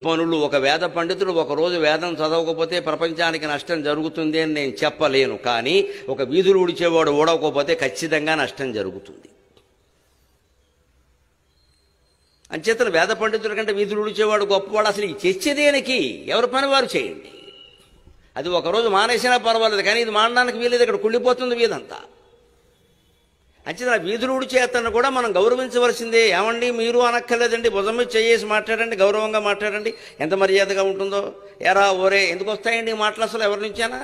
పనులు ఒక వేద పండితుడు ఒకరోజు వేదం చదవకపోతే ప్రపంచానికి నష్టం జరుగుతుంది అని నేను చెప్పలేను. కానీ ఒక వీధులు ఊడిచేవాడు ఊడవకపోతే ఖచ్చితంగా నష్టం జరుగుతుంది. అంచేతను వేద పండితుల కంటే వీధులు ఊడిచేవాడు గొప్పవాడు. అసలు ఈ చర్చదేనికి ఎవరి పని వారు చేయండి. అది ఒకరోజు మానేసినా పర్వాలేదు, కానీ ఇది మానడానికి వీలేదు. ఇక్కడ కుళ్ళిపోతుంది వీధంతా. అంచేత వీధులు ఊడిచేతను కూడా మనం గౌరవించవలసిందే. ఏమండి మీరు అనక్కర్లేదండి, భుజం మీద చేసి మాట్లాడండి, గౌరవంగా మాట్లాడండి, ఎంత మర్యాదగా ఉంటుందో. ఎరా ఓరే ఎందుకు వస్తాయండి మాటలు అసలు ఎవరి నుంచేనా?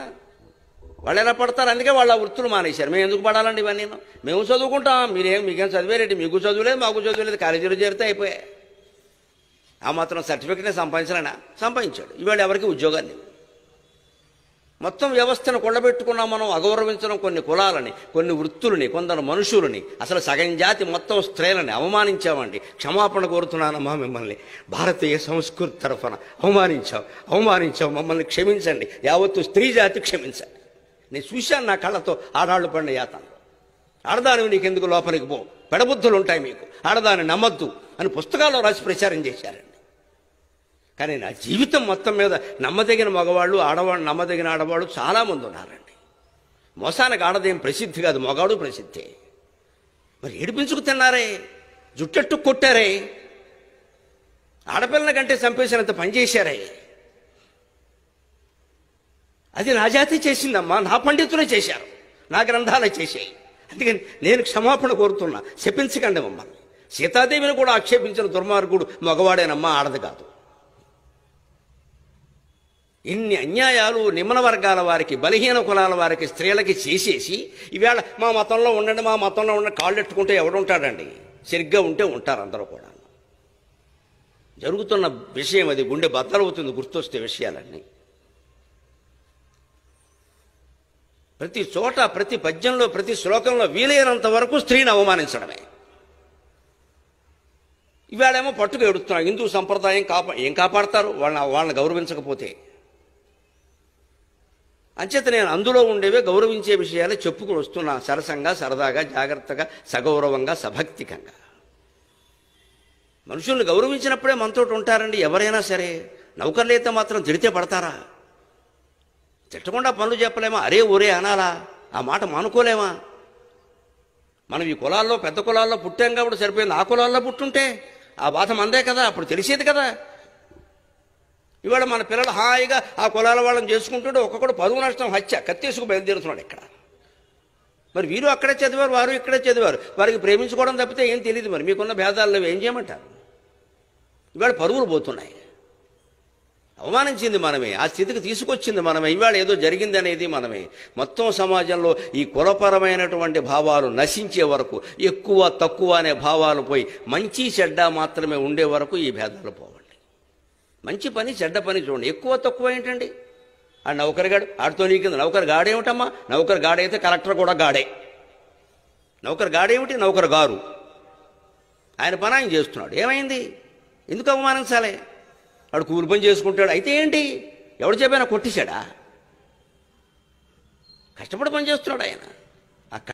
వాళ్ళు ఎలా పడతారు? అందుకే వాళ్ళ వృత్తులు మానేశారు. మేము ఎందుకు పడాలండి ఇవన్నీ? మేము చదువుకుంటాం, మీకేం చదివేరేంటి? మీకు చదువులేదు, మాకు చదువులేదు, కాలేజీలో చేరితే అయిపోయాయి. ఆ మాత్రం సర్టిఫికెట్నే సంపాదించాలన్నా సంపాదించాడు. ఇవాళ ఎవరికి ఉద్యోగాలు లేవు. మొత్తం వ్యవస్థను కొల్లబెట్టుకున్నాం మనం. అగౌరవించడం కొన్ని కులాలని, కొన్ని వృత్తులని, కొందరు మనుషులని, అసలు సగం జాతి మొత్తం స్త్రీలని అవమానించామండి. క్షమాపణ కోరుతున్నానమ్మా మిమ్మల్ని. భారతీయ సంస్కృతి తరఫున అవమానించాం, మమ్మల్ని క్షమించండి. యావత్తు స్త్రీ జాతి క్షమించండి. నేను చూశాను నా కళ్ళతో ఆడాళ్ళు పడిన యాతను. ఆడదాని నీకెందుకు లోపలికి పో, పెడబుద్ధులు ఉంటాయి మీకు, ఆడదాన్ని నమ్మద్దు అని పుస్తకాల్లో రాసి ప్రచారం చేశారండి. కానీ నా జీవితం మొత్తం మీద నమ్మదగిన మగవాళ్ళు, ఆడవాళ్ళు, నమ్మదగిన ఆడవాళ్ళు చాలామంది ఉన్నారండి. మోసానికి ఆడదేం ప్రసిద్ధి కాదు, మగాడు ప్రసిద్ధే. మరి ఏడిపించుకు తిన్నారే, జుట్టెట్టు కొట్టారే, ఆడపిల్లల కంటే చంపేసినంత పనిచేశారే. అది నా జాతి చేసిందమ్మా, నా పండితులే చేశారు, నా గ్రంథాలే చేశాయి. అందుకని నేను క్షమాపణ కోరుతున్నా, శపించకండి మమ్మల్ని. సీతాదేవిని కూడా ఆక్షేపించిన దుర్మార్గుడు మగవాడేనమ్మా, ఆడది కాదు. ఇన్ని అన్యాయాలు నిమ్న వర్గాల వారికి, బలహీన కులాల వారికి, స్త్రీలకి చేసేసి ఈవేళ మా మతంలో ఉండండి, మా మతంలో ఉండండి, కాళ్ళు ఎట్టుకుంటే ఎవడుంటాడండి? సరిగ్గా ఉంటే ఉంటారు అందరూ కూడా. జరుగుతున్న విషయం అది. గుండె బద్దలవుతుంది గుర్తొస్తే విషయాలన్నీ. ప్రతి చోట, ప్రతి పద్యంలో, ప్రతి శ్లోకంలో వీలైనంత వరకు స్త్రీని అవమానించడమే. ఇవాళేమో పట్టుకు ఎడుతున్నారు. హిందూ సంప్రదాయం ఏం కాపాడతారు వాళ్ళని గౌరవించకపోతే? అంచేత నేను అందులో ఉండేవే గౌరవించే విషయాలే చెప్పుకుని వస్తున్నా, సరసంగా, సరదాగా, జాగ్రత్తగా, సగౌరవంగా, సభక్తికంగా. మనుషుల్ని గౌరవించినప్పుడే మనతోటి ఉంటారండి ఎవరైనా సరే. నౌకర్లైతే మాత్రం తిడితే పడతారా? తిట్టకుండా పనులు చెప్పలేమా? అరే ఒరే అనాలా? ఆ మాట మానుకోలేమా? మనం ఈ కులాల్లో, పెద్ద కులాల్లో పుట్టాం కాబట్టి సరిపోయింది. ఆ కులాల్లో పుట్టుంటే ఆ బాధ మందే కదా, అప్పుడు తెలిసేది కదా. ఇవాళ మన పిల్లలు హాయిగా ఆ కులాల వాళ్ళని చేసుకుంటుంటే ఒక్కొక్కడు పరువు నష్టం, హత్య, కత్తేసుకు బయలుదేరుతున్నాడు ఇక్కడ. మరి వీరు అక్కడే చదివారు, వారు ఇక్కడే చదివారు, వారికి ప్రేమించుకోవడం తప్పితే ఏం తెలియదు. మరి మీకున్న భేదాలను ఏం చేయమంటారు? ఇవాళ పరువులు పోతున్నాయి. అవమానించింది మనమే, ఆ స్థితికి తీసుకొచ్చింది మనమే. ఇవాళ ఏదో జరిగింది అనేది మనమే. మొత్తం సమాజంలో ఈ కులపరమైనటువంటి భావాలు నశించే వరకు, ఎక్కువ తక్కువ అనే భావాలు పోయి మంచి చెడ్డ మాత్రమే ఉండే వరకు ఈ భేదాలు పోవండి. మంచి పని చెడ్డ పని చూడండి. ఎక్కువ తక్కువ ఏంటండి? ఆ నౌకరుగాడు, ఆడితో నీకింది. నౌకరు గాడేమిటమ్మా? నౌకరు గాడైతే కలెక్టర్ కూడా గాడే. నౌకరు గాడేమిటి? నౌకరు గారు. ఆయన పని ఆయన చేస్తున్నాడు. ఏమైంది? ఎందుకు అవమానించాలి? వాడు కూలి పని చేసుకుంటాడు. అయితే ఏంటి? ఎవడు చెప్పైనా కొట్టేశాడా? కష్టపడి పని చేస్తున్నాడు ఆయన.